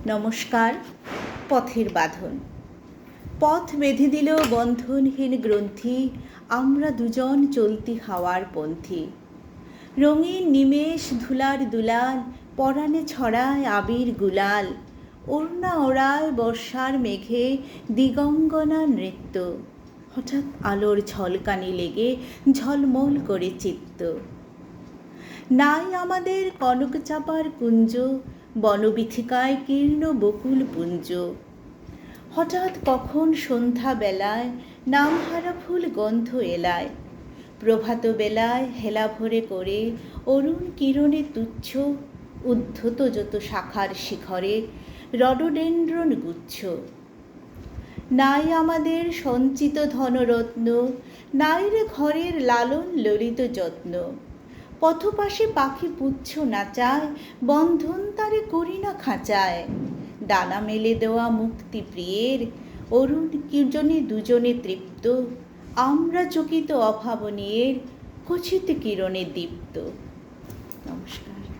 নমস্কার। পথের বাঁধন। পথ বেঁধে দিল বন্ধনহীন গ্রন্থি, আমরা দুজন চলতি হাওয়ার পন্থী। রঙিন নিমেষ ধুলার দুলাল, পরাণে ছড়ায় আবির গুলাল। ওড়না ওড়ায় বর্ষার মেঘে দিগঙ্গনা নৃত্য। হঠাৎ আলোর ঝলকানি লেগে ঝলমল করে চিত্ত। নাই আমাদের কনক চাপার কুঞ্জ, বনবিথিকায় কীর্ণ বকুল পুঞ্জ। হঠাৎ কখন সন্ধ্যা বেলায় নামহারা ফুল গন্ধ এলায়। প্রভাত বেলায় হেলা ভরে করে অরুণ কিরণে তুচ্ছ, উদ্ধত যত শাখার শিখরে রডোডেনড্রন গুচ্ছ। নাই আমাদের সঞ্চিত ধনরত্ন, নাই রে ঘরের লালন ললিত যত্ন। পথপাশে পাখি পুচ্ছ নাচায়, বন্ধন তারে করি না খাঁচায়। ডানা মেলে দেওয়া মুক্তি প্রিয়ের, অরুণ কিজনে দুজনে তৃপ্ত। আমরা চকিত অভাবনীয়ের, খচিত কিরণে দীপ্ত। নমস্কার।